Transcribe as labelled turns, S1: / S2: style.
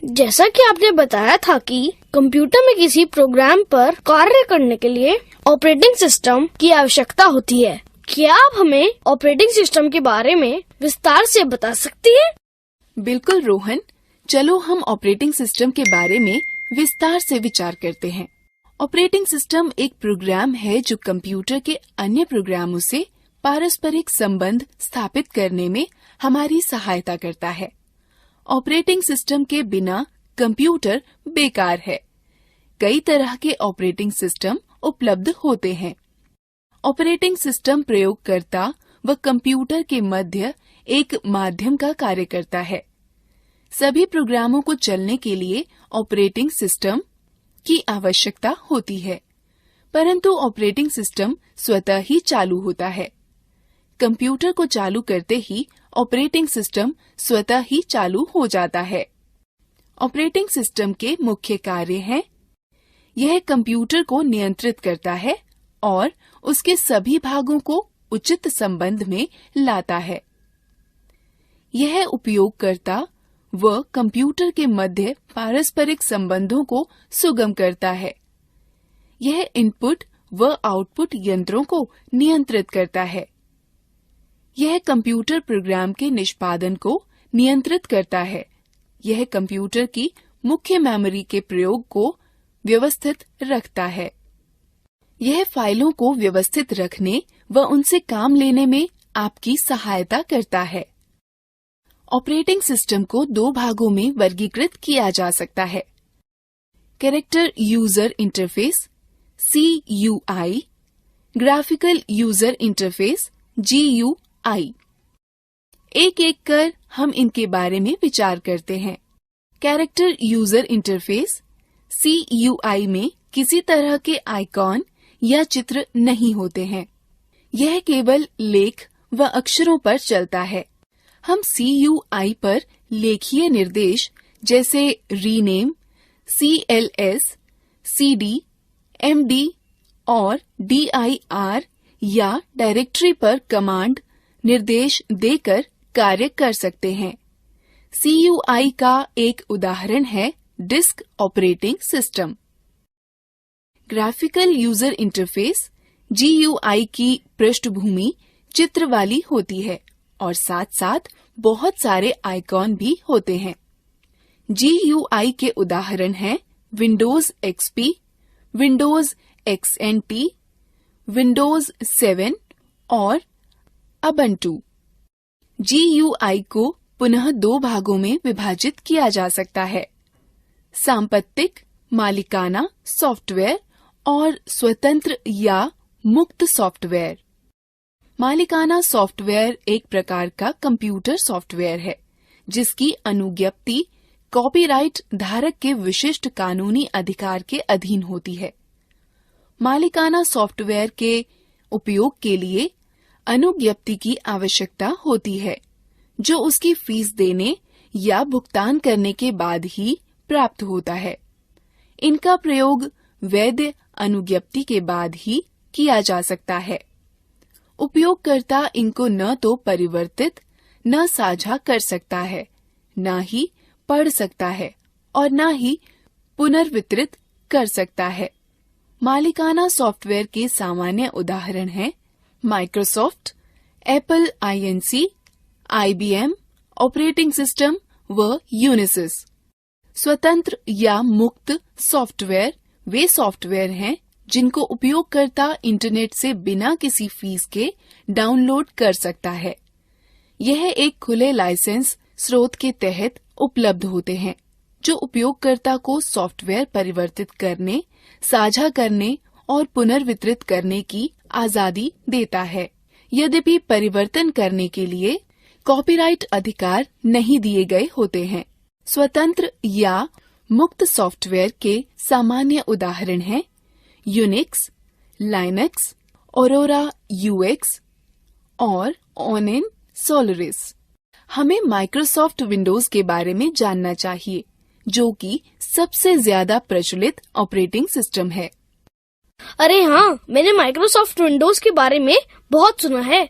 S1: जैसा कि आपने बताया था कि कंप्यूटर में किसी प्रोग्राम पर कार्य करने के लिए ऑपरेटिंग सिस्टम की आवश्यकता होती है। क्या आप हमें ऑपरेटिंग सिस्टम के बारे में विस्तार से बता सकती हैं?
S2: बिल्कुल रोहन, चलो हम ऑपरेटिंग सिस्टम के बारे में विस्तार से विचार करते हैं। ऑपरेटिंग सिस्टम एक प्रोग्राम है जो कंप्यूटर के अन्य प्रोग्रामों से पारस्परिक संबंध स्थापित करने में हमारी सहायता करता है। ऑपरेटिंग सिस्टम के बिना कंप्यूटर बेकार है। कई तरह के ऑपरेटिंग सिस्टम उपलब्ध होते हैं। ऑपरेटिंग सिस्टम प्रयोगकर्ता व कंप्यूटर के मध्य एक माध्यम का कार्य करता है। सभी प्रोग्रामों को चलने के लिए ऑपरेटिंग सिस्टम की आवश्यकता होती है, परंतु ऑपरेटिंग सिस्टम स्वतः ही चालू होता है। कंप्यूटर को चालू करते ही ऑपरेटिंग सिस्टम स्वतः ही चालू हो जाता है। ऑपरेटिंग सिस्टम के मुख्य कार्य हैं: यह कंप्यूटर को नियंत्रित करता है और उसके सभी भागों को उचित संबंध में लाता है। यह उपयोगकर्ता व कंप्यूटर के मध्य पारस्परिक संबंधों को सुगम करता है। यह इनपुट व आउटपुट यंत्रों को नियंत्रित करता है। यह कंप्यूटर प्रोग्राम के निष्पादन को नियंत्रित करता है। यह कंप्यूटर की मुख्य मेमोरी के प्रयोग को व्यवस्थित रखता है। यह फाइलों को व्यवस्थित रखने व उनसे काम लेने में आपकी सहायता करता है। ऑपरेटिंग सिस्टम को दो भागों में वर्गीकृत किया जा सकता है: character user interface (CUI), graphical user interface (GUI). एक कर हम इनके बारे में विचार करते हैं। कैरेक्टर यूजर इंटरफेस (CUI) में किसी तरह के आइकॉन या चित्र नहीं होते हैं। यह केवल लेख व अक्षरों पर चलता है। हम CUI पर लेखीय निर्देश जैसे रीनेम, CLS, CD, MD और DIR या डायरेक्टरी पर कमांड निर्देश देकर कार्य कर सकते हैं। CUI का एक उदाहरण है disk operating system. Graphical user interface GUI की पृष्ठभूमि चित्र वाली होती है और साथ साथ बहुत सारे आइकॉन भी होते हैं। GUI के उदाहरण हैं Windows XP, Windows XNT, Windows 7 और उबुंटू। GUI को पुनः दो भागों में विभाजित किया जा सकता है: सांपत्तिक मालिकाना सॉफ्टवेयर और स्वतंत्र या मुक्त सॉफ्टवेयर। मालिकाना सॉफ्टवेयर एक प्रकार का कंप्यूटर सॉफ्टवेयर है जिसकी अनुज्ञप्ति कॉपीराइट धारक के विशिष्ट कानूनी अधिकार के अधीन होती है। मालिकाना सॉफ्टवेयर के उपयोग के लिए अनुज्ञप्ति की आवश्यकता होती है, जो उसकी फीस देने या भुगतान करने के बाद ही प्राप्त होता है। इनका प्रयोग वैध अनुज्ञप्ति के बाद ही किया जा सकता है। उपयोगकर्ता इनको न तो परिवर्तित, न साझा कर सकता है, न ही पढ़ सकता है और न ही पुनर्वितरित कर सकता है। मालिकाना सॉफ्टवेयर के सामान्य उदाहरण हैं Microsoft, Apple INC, IBM operating system व यूनिसिस। स्वतंत्र या मुक्त सॉफ्टवेयर वे सॉफ्टवेयर हैं जिनको उपयोगकर्ता इंटरनेट से बिना किसी फीस के डाउनलोड कर सकता है। यह एक खुले लाइसेंस स्रोत के तहत उपलब्ध होते हैं, जो उपयोगकर्ता को सॉफ्टवेयर परिवर्तित करने, साझा करने और पुनर्वितरित करने की आजादी देता है। यद्यपि परिवर्तन करने के लिए कॉपीराइट अधिकार नहीं दिए गए होते हैं। स्वतंत्र या मुक्त सॉफ्टवेयर के सामान्य उदाहरण हैं यूनिक्स, लाइनक्स, ऑरोरा UX और ओनियन सोलरिस। हमें माइक्रोसॉफ्ट विंडोज के बारे में जानना चाहिए, जो कि सबसे ज्यादा प्रचलित ऑपरेटिंग सिस्टम है।
S1: अरे हाँ, मैंने माइक्रोसॉफ्ट विंडोज के बारे में बहुत सुना है।